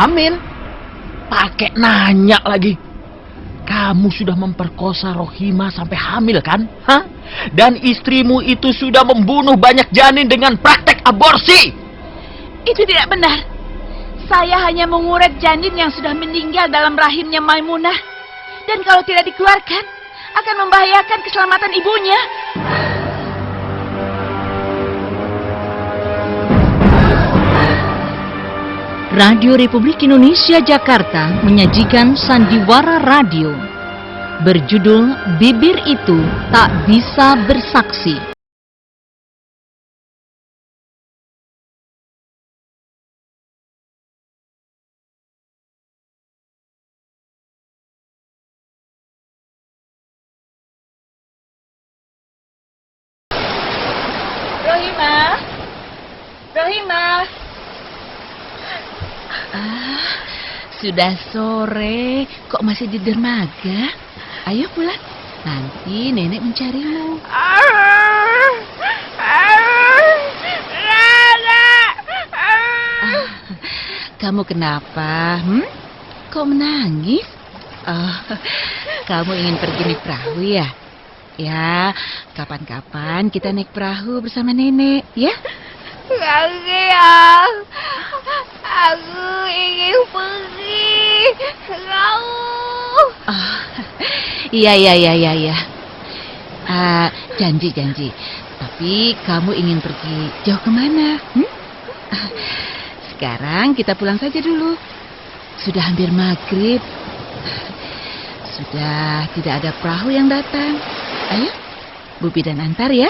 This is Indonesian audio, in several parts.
hamil. Pakai nanya lagi. Kamu sudah memperkosa Rohimah sampai hamil kan? Hah? Dan istrimu itu sudah membunuh banyak janin dengan praktek aborsi. Itu tidak benar. Saya hanya menguret janin yang sudah meninggal dalam rahimnya Maimunah. Dan kalau tidak dikeluarkan, akan membahayakan keselamatan ibunya. Radio Republik Indonesia Jakarta menyajikan Sandiwara Radio berjudul Bibir Itu Tak Bisa Bersaksi. Rohimah, Rohimah. Sudah sore, kok masih di dermaga? Ayo pulang, nanti nenek mencarimu. Kamu kenapa? Kok menangis? Kamu ingin pergi naik perahu ya? Ya, kapan-kapan kita naik perahu bersama nenek, ya? Kakek, aku ingin pergi. Iya. Janji. Tapi kamu ingin pergi jauh kemana? Sekarang kita pulang saja dulu. Sudah hampir maghrib. Sudah tidak ada perahu yang datang. Ayo, Bu Bidan antar ya.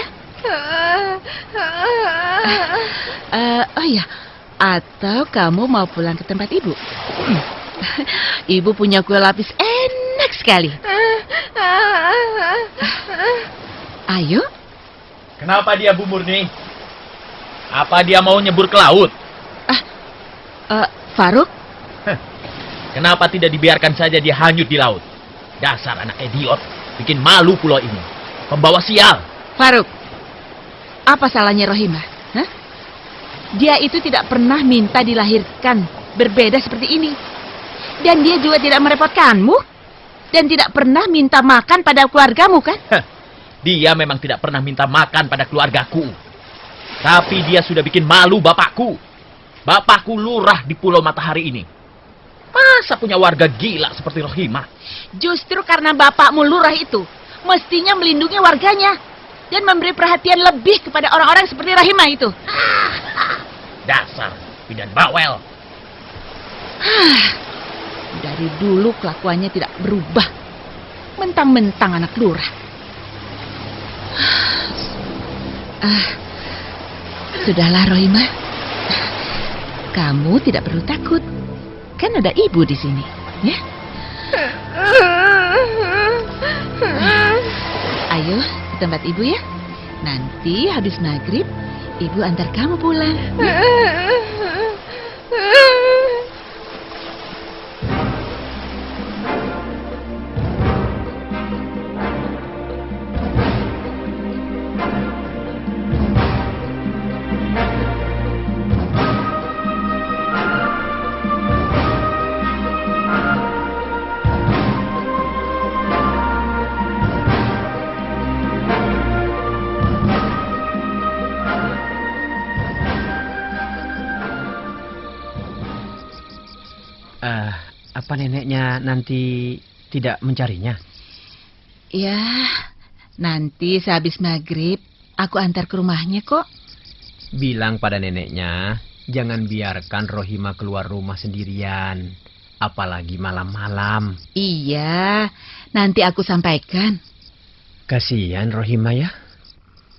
Oh ya, atau kamu mau pulang ke tempat ibu? Ibu punya kue lapis enak sekali. Ayo. Kenapa dia, Bu Murni? Apa dia mau nyebur ke laut? Faruk? Kenapa tidak dibiarkan saja dia hanyut di laut? Dasar anak idiot, bikin malu pulau ini. Pembawa sial. Faruk, apa salahnya Rohimah? Hah? Dia itu tidak pernah minta dilahirkan berbeda seperti ini. Dan dia juga tidak merepotkanmu. Dan tidak pernah minta makan pada keluargamu, kan? Dia memang tidak pernah minta makan pada keluargaku. Tapi dia sudah bikin malu bapakku. Bapakku lurah di Pulau Matahari ini. Masa punya warga gila seperti Rohimah? Justru karena bapakmu lurah itu, mestinya melindungi warganya. Dan memberi perhatian lebih kepada orang-orang seperti Rohimah itu. Dasar bidan bawel. Dari dulu kelakuannya tidak berubah. Mentang-mentang anak lurah. Sudahlah Rohimah. Kamu tidak perlu takut. Kan ada ibu di sini, ya? Ayo ke tempat ibu ya. Nanti habis maghrib, ibu antar kamu pulang. Apa neneknya nanti tidak mencarinya? Ya, nanti sehabis maghrib aku antar ke rumahnya kok. Bilang pada neneknya, jangan biarkan Rohimah keluar rumah sendirian, apalagi malam-malam. Iya, nanti aku sampaikan. Kasihan Rohimah ya,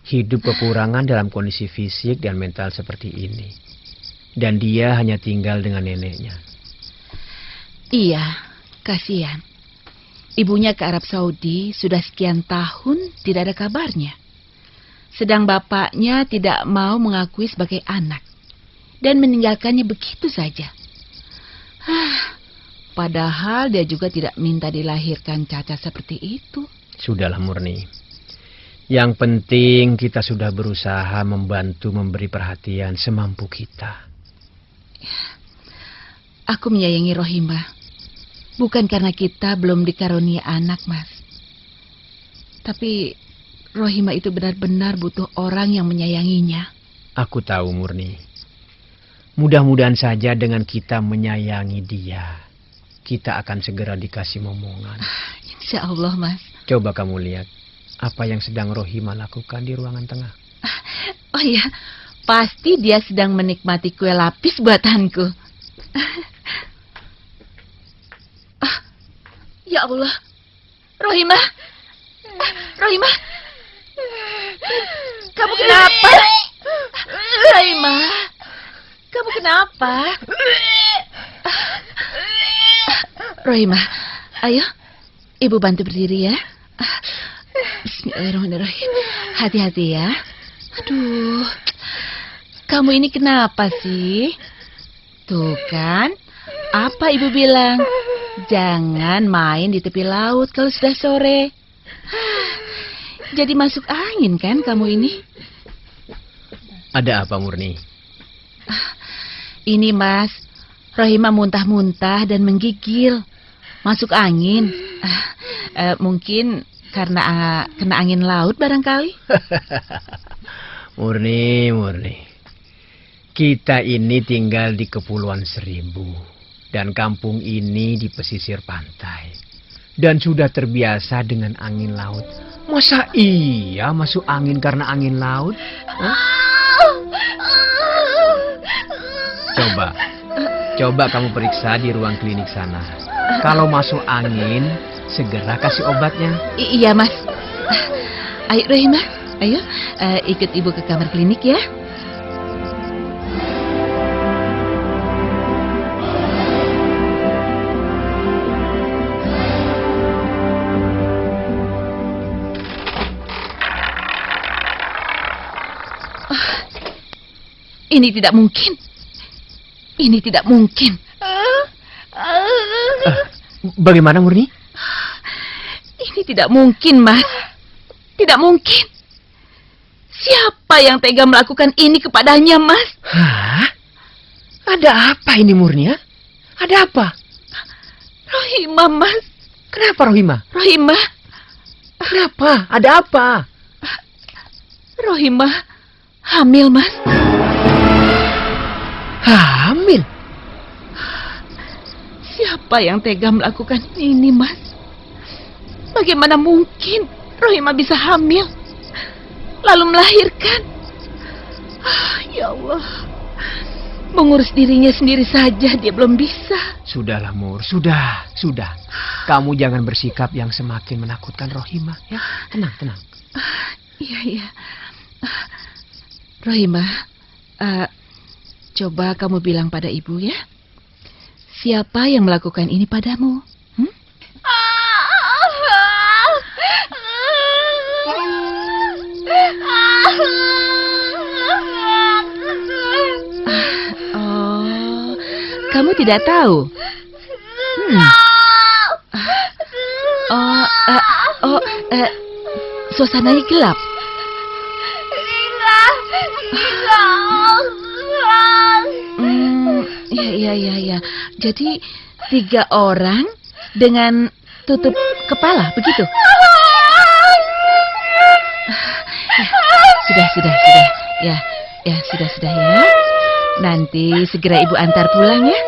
hidup kekurangan dalam kondisi fisik dan mental seperti ini. Dan dia hanya tinggal dengan neneknya. Iya, kasihan. Ibunya ke Arab Saudi sudah sekian tahun tidak ada kabarnya. Sedang bapaknya tidak mau mengakui sebagai anak. Dan meninggalkannya begitu saja. Padahal dia juga tidak minta dilahirkan cacat seperti itu. Sudahlah Murni. Yang penting kita sudah berusaha membantu memberi perhatian semampu kita. Aku menyayangi Rohimah. Bukan karena kita belum dikarunia anak, Mas. Tapi Rohimah itu benar-benar butuh orang yang menyayanginya. Aku tahu, Murni. Mudah-mudahan saja dengan kita menyayangi dia, kita akan segera dikasih momongan. Insya Allah, Mas. Coba kamu lihat apa yang sedang Rohimah lakukan di ruangan tengah. Oh iya, pasti dia sedang menikmati kue lapis buatanku. Ya Allah, Rohimah, Rohimah, kamu kenapa? Rohimah, kamu kenapa? Rohimah, ayo, ibu bantu berdiri ya. Bismillahirrahmanirrahim. Hati-hati ya. Aduh, kamu ini kenapa sih? Tuh kan, apa ibu bilang? Jangan main di tepi laut kalau sudah sore. Jadi masuk angin kan kamu ini? Ada apa, Murni? Ini, Mas, Rohimah muntah-muntah dan menggigil. Masuk angin. Mungkin karena kena angin laut barangkali. Murni. Kita ini tinggal di Kepulauan Seribu. Dan kampung ini di pesisir pantai. Dan sudah terbiasa dengan angin laut. Masa iya masuk angin karena angin laut? Hah? Coba kamu periksa di ruang klinik sana. Kalau masuk angin, segera kasih obatnya. Iya, Mas. Ayo, Rohimah. Ayo, ikut ibu ke kamar klinik ya. Ini tidak mungkin. Ini tidak mungkin. Bagaimana, Murni? Ini tidak mungkin, Mas. Tidak mungkin. Siapa yang tega melakukan ini kepadanya, Mas? Hah? Ada apa ini, Murni, ya? Ada apa? Rohimah, Mas. Kenapa, Rohimah? Rohimah. Kenapa? Ada apa? Rohimah hamil, Mas. Hamil? Siapa yang tega melakukan ini, Mas? Bagaimana mungkin Rohimah bisa hamil, lalu melahirkan? Ya Allah, mengurus dirinya sendiri saja dia belum bisa. Sudahlah, Mur, sudah. Kamu jangan bersikap yang semakin menakutkan Rohimah, ya. Tenang. Iya. Rohimah, coba kamu bilang pada ibu ya. Siapa yang melakukan ini padamu? Oh, kamu tidak tahu? Suasananya gelap. Ya. Jadi 3 orang dengan tutup kepala, begitu? Sudah. Ya, sudah ya. Nanti segera ibu antar pulang ya.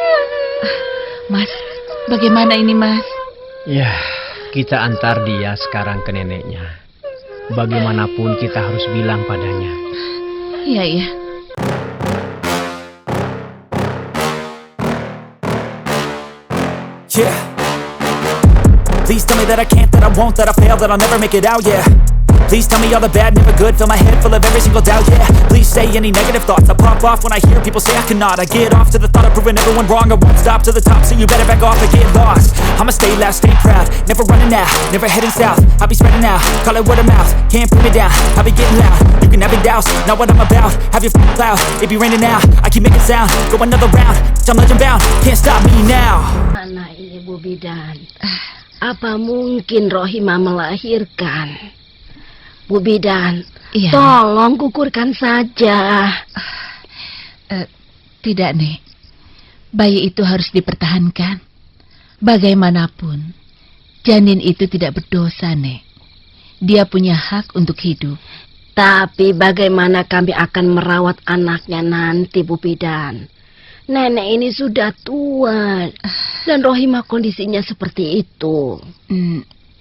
Mas, bagaimana ini, Mas? Ya, kita antar dia sekarang ke neneknya. Bagaimanapun kita harus bilang padanya. Iya. Yeah. Please tell me that I can't, that I won't, that I fail, that I'll never make it out, yeah. Please tell me all the bad, never good, fill my head full of every single doubt, yeah. Please say any negative thoughts, I pop off when I hear people say I cannot. I get off to the thought of proving everyone wrong, I won't stop to the top, so you better back off and get lost. I'ma stay loud, stay proud, never running out, never heading south. I'll be spreading out, call it word of mouth, can't put me down, I'll be getting loud. You can have it douse, not what I'm about, have your f***ing cloud, it be raining now, I keep making sound, go another round, I'm legend bound, can't stop me now. Mana ini Bu Bidan? Apa mungkin Rohimah melahirkan? Bu Bidan, Iya. tolong kukurkan saja. Tidak, Nek. Bayi itu harus dipertahankan. Bagaimanapun, janin itu tidak berdosa, Nek. Dia punya hak untuk hidup. Tapi bagaimana kami akan merawat anaknya nanti, Bu Bidan? Nenek ini sudah tua dan Rohimah kondisinya seperti itu.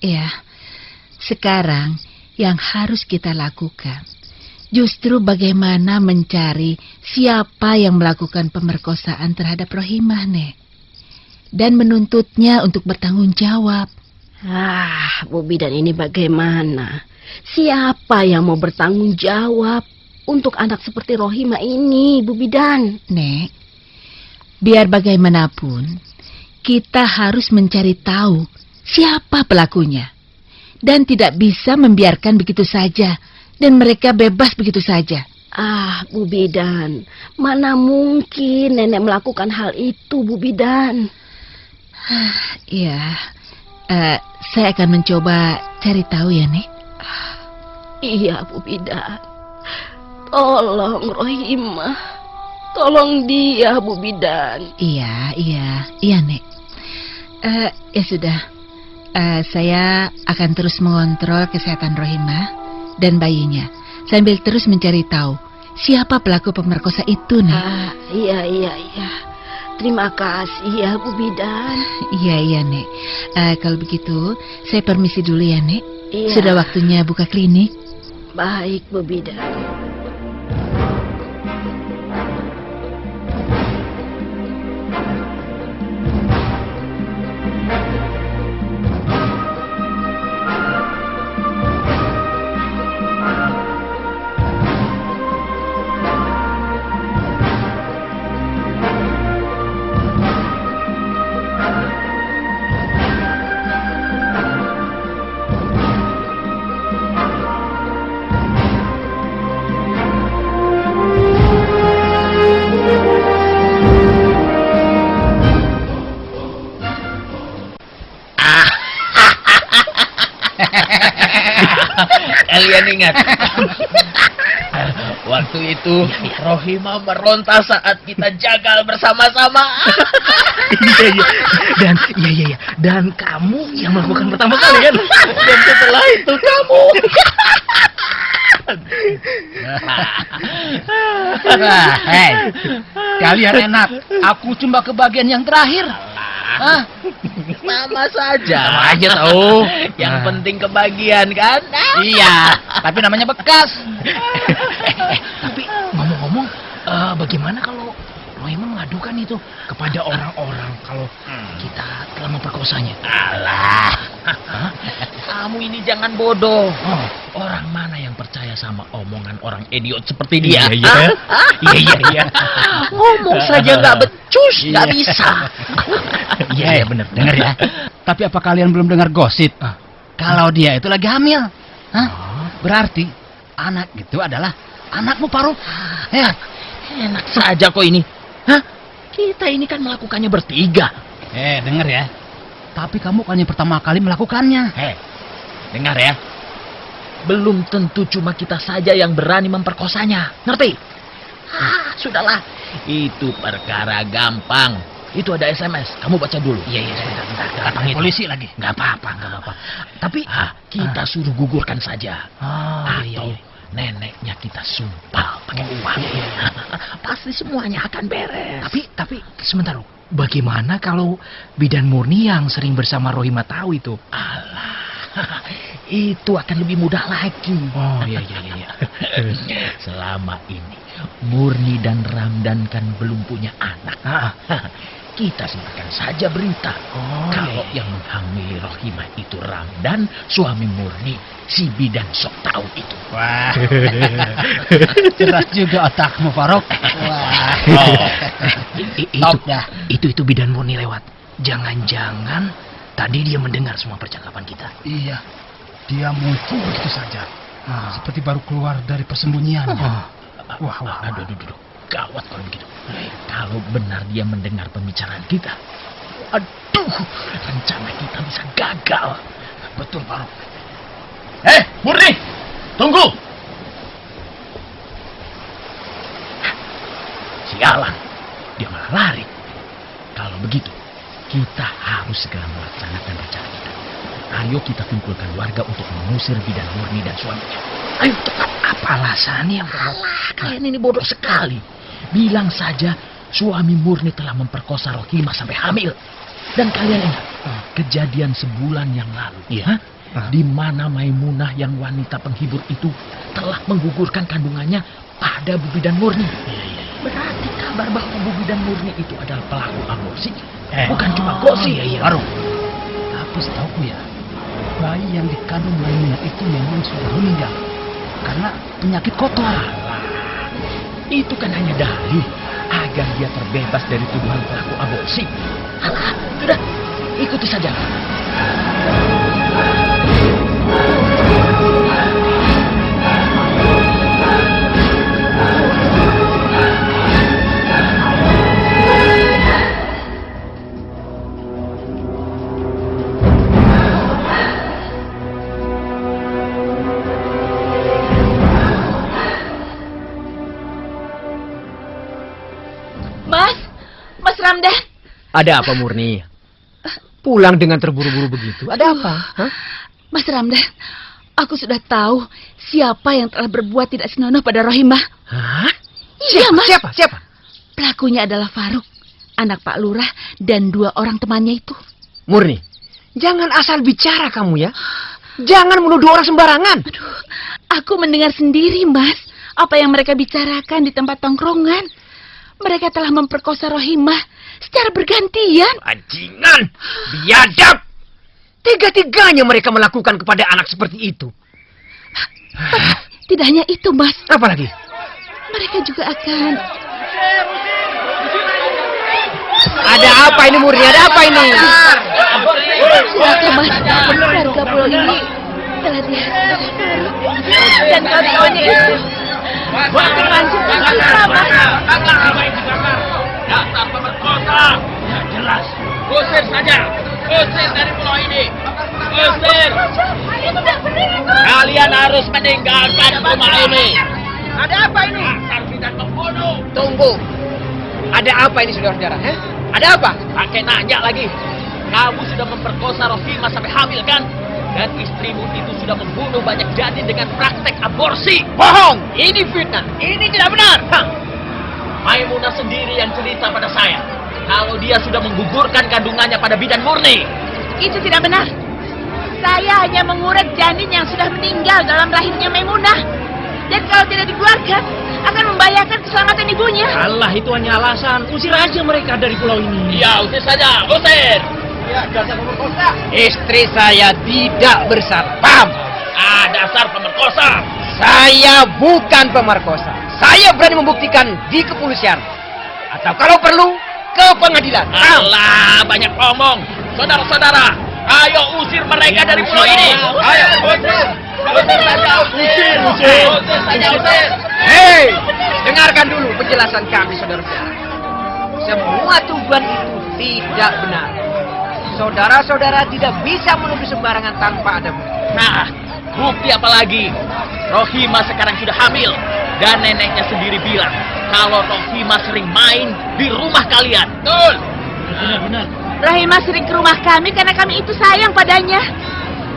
Ya, sekarang yang harus kita lakukan justru bagaimana mencari siapa yang melakukan pemerkosaan terhadap Rohimah, Nek. Dan menuntutnya untuk bertanggung jawab. Bu Bidan ini bagaimana? Siapa yang mau bertanggung jawab untuk anak seperti Rohimah ini, Bu Bidan? Nek, biar bagaimanapun, kita harus mencari tahu siapa pelakunya. Dan tidak bisa membiarkan begitu saja. Dan mereka bebas begitu saja. Bu Bidan, mana mungkin nenek melakukan hal itu, Bu Bidan? Iya, saya akan mencoba cari tahu ya, Nek. Iya, Bu Bidan. Tolong Rohimah. Tolong dia, Bu Bidan. Iya, Nek. Ya sudah. Saya akan terus mengontrol kesehatan Rohimah dan bayinya sambil terus mencari tahu siapa pelaku pemerkosa itu, Nek. Iya. Terima kasih ya, Bu Bidan. Iya, Nek. Kalau begitu, saya permisi dulu ya, Nek. Iya. Sudah waktunya buka klinik. Baik, Bu Bidan. Kalian ingat? Waktu itu Rohimah meronta saat kita jagal bersama-sama. Iya. Dan kamu yang melakukan pertama kali kan? Dan setelah itu kamu. Hei, kalian enak. Aku cuma ke bagian yang terakhir. Sama saja. Sama aja tahu. Yang penting kebagian kan? Iya, tapi namanya bekas. Tapi ngomong-ngomong, bagaimana kalau Rohimah mengadukan itu kepada orang-orang kalau kita telah memperkosanya? Alah. Kamu ini jangan bodoh. Orang mana yang percaya sama omongan orang idiot seperti dia? Iya. Ngomong saja nggak becus, nggak bisa. Iya, benar. Dengar ya. Tapi apa kalian belum dengar gosip? Kalau dia itu lagi hamil. Berarti anak itu adalah anakmu, Faruk. Ya. Enak saja kok ini. Kita ini kan melakukannya bertiga. Dengar ya. Tapi kamu kan yang pertama kali melakukannya. Dengar ya. Belum tentu cuma kita saja yang berani memperkosanya. Ngerti? Sudahlah. Itu perkara gampang. Itu ada SMS. Kamu baca dulu. Iya, sebentar. Datang polisi lagi. Nggak apa-apa. Tapi kita suruh gugurkan saja. Atau neneknya kita sumpah pakai uang. Pasti semuanya akan beres. Tapi sebentar. Bagaimana kalau Bidan Murni yang sering bersama Rohimah tahu itu? Alah, itu akan lebih mudah lagi. Iya. Selama ini Murni dan Ramdan kan belum punya anak. Kita sebarkan saja berita. Kalau yang menghamili Rohimah itu Ramdan, suami Murni, si Bidan sok tahu itu. Wah, cerdas juga otakmu, Faruk. Wah, itu Bidan Murni lewat. Jangan-jangan tadi dia mendengar semua percakapan kita. Iya, dia muncul begitu saja, seperti baru keluar dari persembunyiannya. Wah. Aduh. Gawat kalau begitu. Kalau benar dia mendengar pembicaraan kita, aduh, rencana kita bisa gagal. Betul, Faruk. Murni, tunggu. Sialan, dia malah lari. Kalau begitu, kita harus segera melaksanakan rencana kita. Ayo kita kumpulkan warga untuk mengusir bidan Murni dan suaminya. Ayo cepat, apa alasannya? Alah, kalian ini bodoh sekali. Bilang saja suami Murni telah memperkosa Rohimah sampai hamil. Dan kalian ingat kejadian sebulan yang lalu, ya? Di mana Maimunah yang wanita penghibur itu telah menggugurkan kandungannya pada Bu Bidan Murni. Berarti kabar bahwa Bu Bidan Murni itu adalah pelaku aborsi, bukan cuma gosip. Baru. Tapi setahu ya, bayi yang dikandung Maimunah itu memang sudah meninggal karena penyakit kotor. Itu kan hanya dalih agar dia terbebas dari tuduhan pelaku aborsi. Alah, sudah, ikuti saja. Mas Ramdan. Ada apa, Murni? Pulang dengan terburu-buru begitu. Ada apa? Hah? Mas Ramdan, aku sudah tahu siapa yang telah berbuat tidak senonoh pada Rohimah. Hah? Iya, Mas. Siapa? Pelakunya adalah Faruk, anak Pak Lurah, dan 2 orang temannya itu. Murni, jangan asal bicara kamu ya. Jangan menuduh orang sembarangan. Aduh, aku mendengar sendiri, Mas, apa yang mereka bicarakan di tempat tongkrongan. Mereka telah memperkosa Rohimah secara bergantian. Bajingan, biadab. Tiga-tiganya mereka melakukan kepada anak seperti itu. Tidak hanya itu, Mas. Apa lagi? Mereka juga akan... Ada apa ini, Murni? Ada apa ini? Siapa, Mas? Warga pulau ini telah dihajar dan kawan-kawannya itu terlanjur tersiksa, Mas. Dasar pemerkosa. Ya jelas. Usir saja. Usir dari pulau ini. Usir. Kalian harus meninggalkan rumah ini. Ada apa ini? Dasar bidan pembunuh. Tunggu. Ada apa ini, saudara-saudara? Ada apa? Pakai nanya lagi. Kamu sudah memperkosa Rohimah sampai hamil kan? Dan istrimu itu sudah membunuh banyak janin dengan praktek aborsi. Bohong! Ini fitnah. Ini tidak benar. Maimunah sendiri yang cerita pada saya kalau dia sudah menggugurkan kandungannya pada bidan Murni. Itu tidak benar. Saya hanya menguret janin yang sudah meninggal dalam rahimnya Maimunah. Dan kalau tidak dikeluarkan, akan membahayakan keselamatan ibunya. Allah, itu hanya alasan. Usir aja mereka dari pulau ini. Iya, usir saja. Usir. Ya, dasar pemerkosa. Istri saya tidak bersalah. Paham? Dasar pemerkosa. Saya bukan pemerkosa. Saya berani membuktikan di kepolisian. Atau kalau perlu, ke pengadilan. Allah, banyak omong. Saudara-saudara, ayo usir mereka dari pulau ini. Ayo, usir. Usir saja, usir. Usir saja, usir. Hei, dengarkan dulu penjelasan kami, saudara-saudara. Semua tuduhan itu tidak benar. Saudara-saudara tidak bisa menuduh sembarangan tanpa ada bukti. Nah, bukti apa lagi? Rohimah sekarang sudah hamil. Dan neneknya sendiri bilang kalau Rohimah sering main di rumah kalian. Betul. Benar-benar. Rohimah sering ke rumah kami karena kami itu sayang padanya.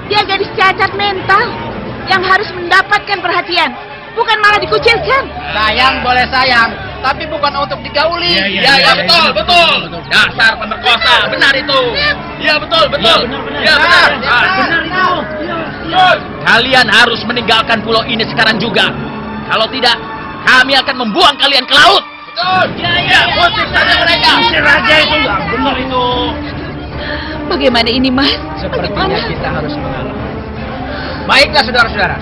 Dia gadis cacat mental yang harus mendapatkan perhatian, bukan malah dikucilkan. Sayang boleh sayang, tapi bukan untuk digauli. Iya, betul. Dasar pemerkosa, benar itu. Iya, betul. Iya, benar. Benar itu. Kalian harus meninggalkan pulau ini sekarang juga. Kalau tidak, kami akan membuang kalian ke laut. Betul. Iya, usir saja mereka. Usir aja itu nggak benar itu. Bagaimana ini, Mas? Sepertinya kita harus mengalah. Baiklah, saudara-saudara.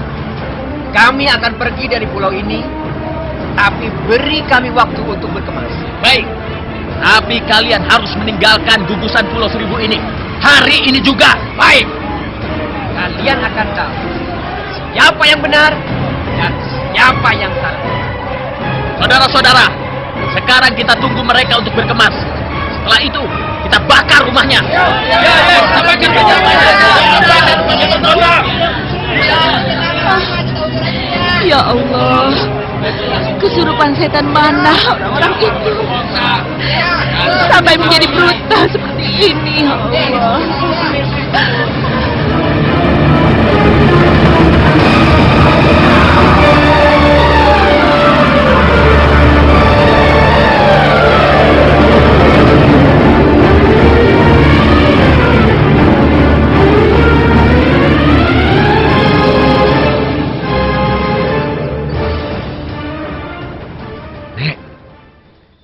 Kami akan pergi dari pulau ini, tapi beri kami waktu untuk berkemas. Baik. Tapi kalian harus meninggalkan gugusan Pulau Seribu ini. Hari ini juga. Baik. Kalian akan tahu siapa yang benar dan siapa yang salah. Saudara-saudara, sekarang kita tunggu mereka untuk berkemas. Setelah itu, kita bakar rumahnya. Kita bakar rumahnya. Ya Allah, Kesurupan setan mana orang-orang itu? Sampai menjadi brutal seperti ini, ya Allah.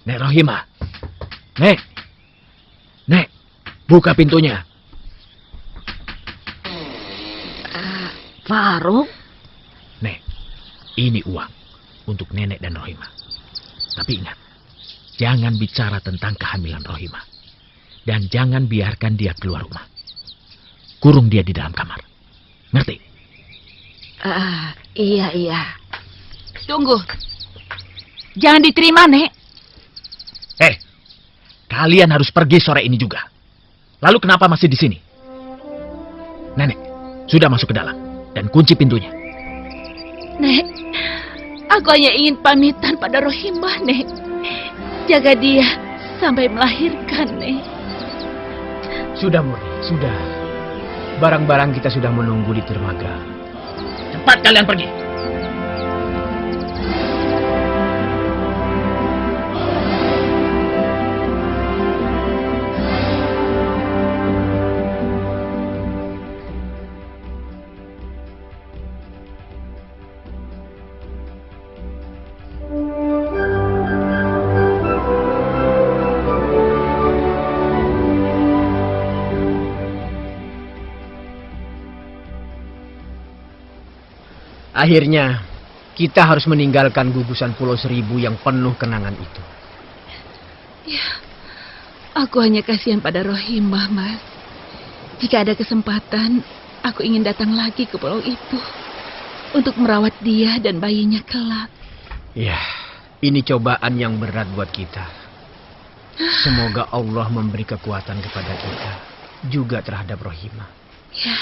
Nek Rohimah. Nek, buka pintunya. Faruk, Nek, ini uang untuk nenek dan Rohimah. Tapi ingat, jangan bicara tentang kehamilan Rohimah. Dan jangan biarkan dia keluar rumah. Kurung dia di dalam kamar. Ngerti? iya. Tunggu. Jangan diterima, Nek. Kalian harus pergi sore ini juga. Lalu kenapa masih di sini? Nenek, sudah masuk ke dalam dan kunci pintunya. Nek, aku hanya ingin pamitan pada Rohimah, Nek. Jaga dia sampai melahirkan, Nek. Sudah, Murni, sudah. Barang-barang kita sudah menunggu di dermaga. Cepat kalian pergi. Akhirnya, kita harus meninggalkan gugusan Pulau Seribu yang penuh kenangan itu. Ya, aku hanya kasihan pada Rohimah, Mas. Jika ada kesempatan, aku ingin datang lagi ke pulau itu untuk merawat dia dan bayinya kelak. Ya, ini cobaan yang berat buat kita. Semoga Allah memberi kekuatan kepada kita, juga terhadap Rohimah. Ya,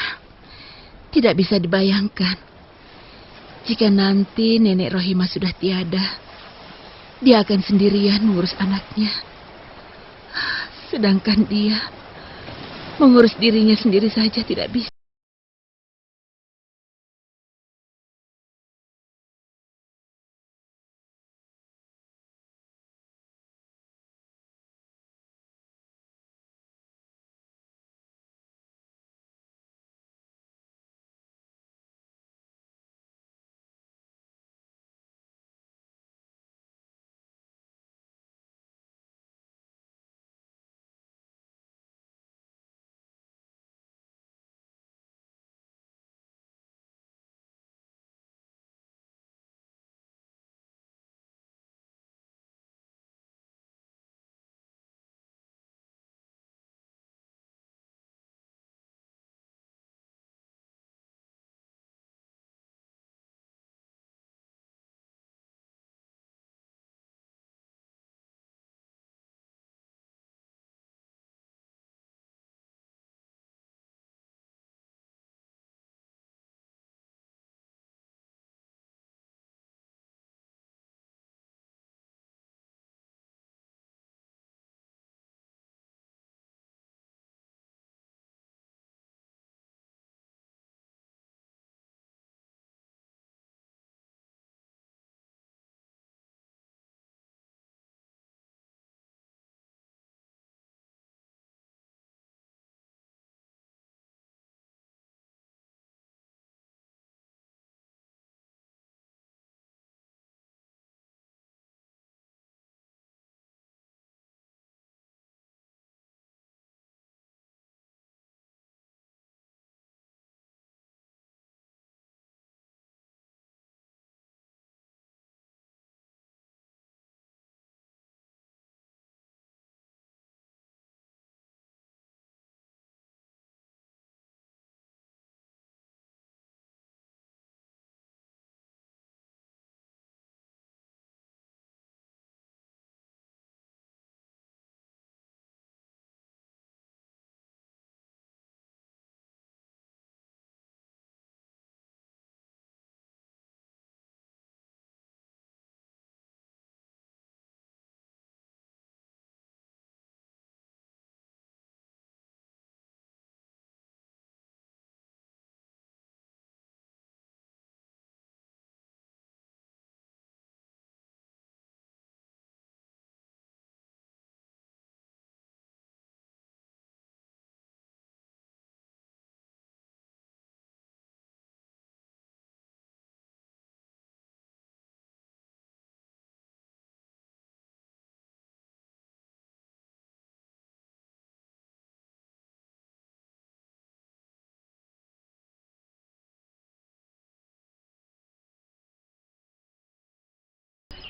tidak bisa dibayangkan. Jika nanti nenek Rohimah sudah tiada, dia akan sendirian mengurus anaknya. Sedangkan dia mengurus dirinya sendiri saja tidak bisa.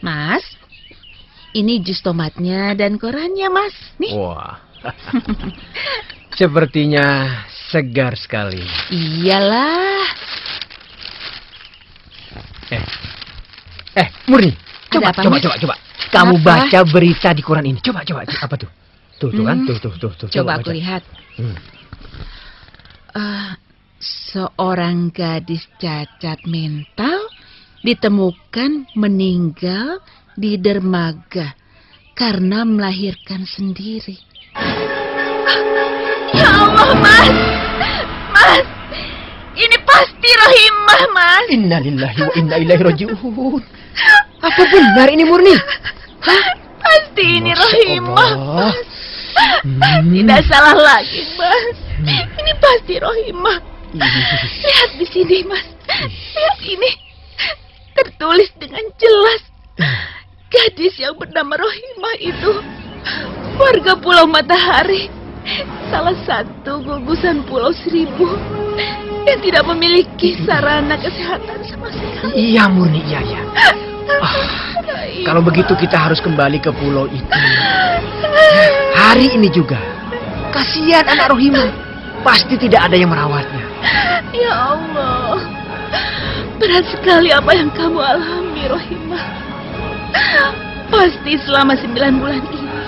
Mas, ini jus tomatnya dan korannya, Mas. Nih. Wah. Sepertinya segar sekali. Iyalah. Murni. Coba, Ada apa, Mas? coba. Kamu Apa? baca berita di koran ini. Coba. Apa tuh? Tuh kan? Tuh. Coba aku baca. lihat. Hmm. Seorang gadis cacat mental ditemukan meninggal di dermaga karena melahirkan sendiri. Ya Allah, Mas! Mas! Ini pasti Rohimah, Mas! Innalillahi wa inna ilaihi raji'un. Apa benar ini Murni? Pasti ini Masya Rohimah, Allah. Mas! Tidak salah lagi, Mas. Ini pasti Rohimah. Lihat di sini, Mas. Lihat ini. Tertulis dengan jelas. Gadis yang bernama Rohimah itu warga Pulau Matahari, salah satu gugusan Pulau Seribu yang tidak memiliki sarana kesehatan sama sekali. Iya Murni, iya. Kalau begitu kita harus kembali ke pulau itu. Hari ini juga. Kasihan anak Rohimah. Pasti tidak ada yang merawatnya. Ya Allah, berat sekali apa yang kamu alami, Rohimah. Pasti selama 9 bulan ini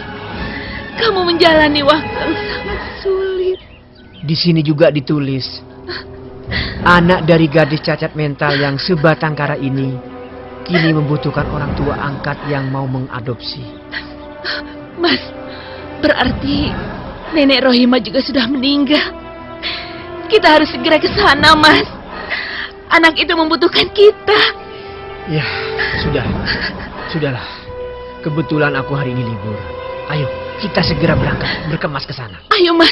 kamu menjalani waktu yang sangat sulit. Di sini juga ditulis, anak dari gadis cacat mental yang sebatang kara ini kini membutuhkan orang tua angkat yang mau mengadopsi. Mas, berarti nenek Rohimah juga sudah meninggal. Kita harus segera ke sana, Mas. Anak itu membutuhkan kita. Ya, sudahlah. Kebetulan aku hari ini libur. Ayo, kita segera berangkat berkemas ke sana. Ayo, Mas.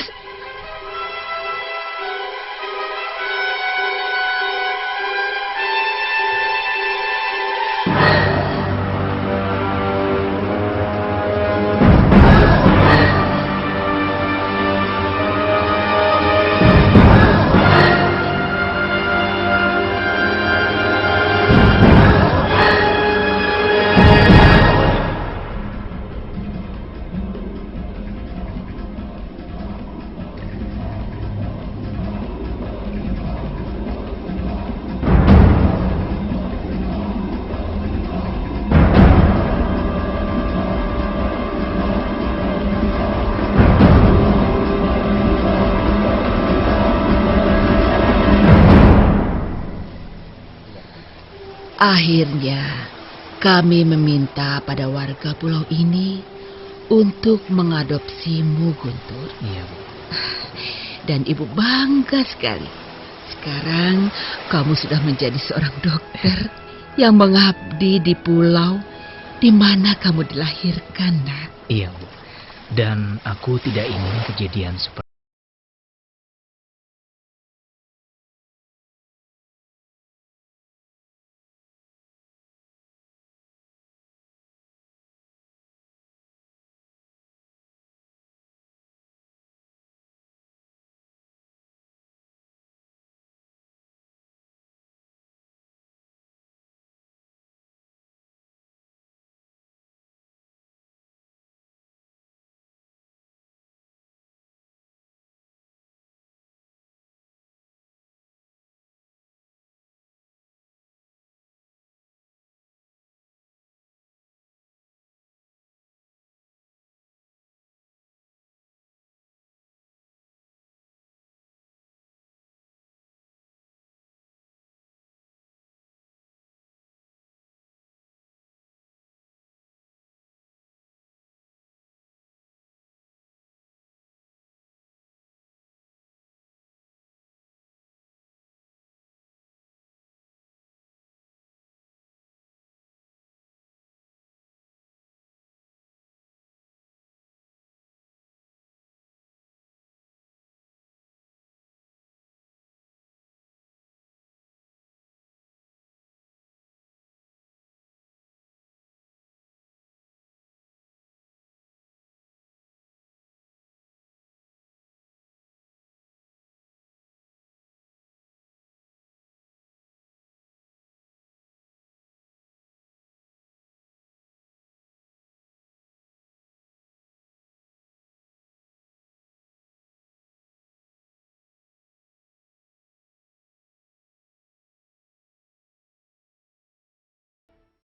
Akhirnya, kami meminta pada warga pulau ini untuk mengadopsi Muguntur. Iya, Bu. Dan Ibu bangga sekali. Sekarang kamu sudah menjadi seorang dokter yang mengabdi di pulau di mana kamu dilahirkan, Nak. Iya, Bu. Dan aku tidak ingin kejadian seperti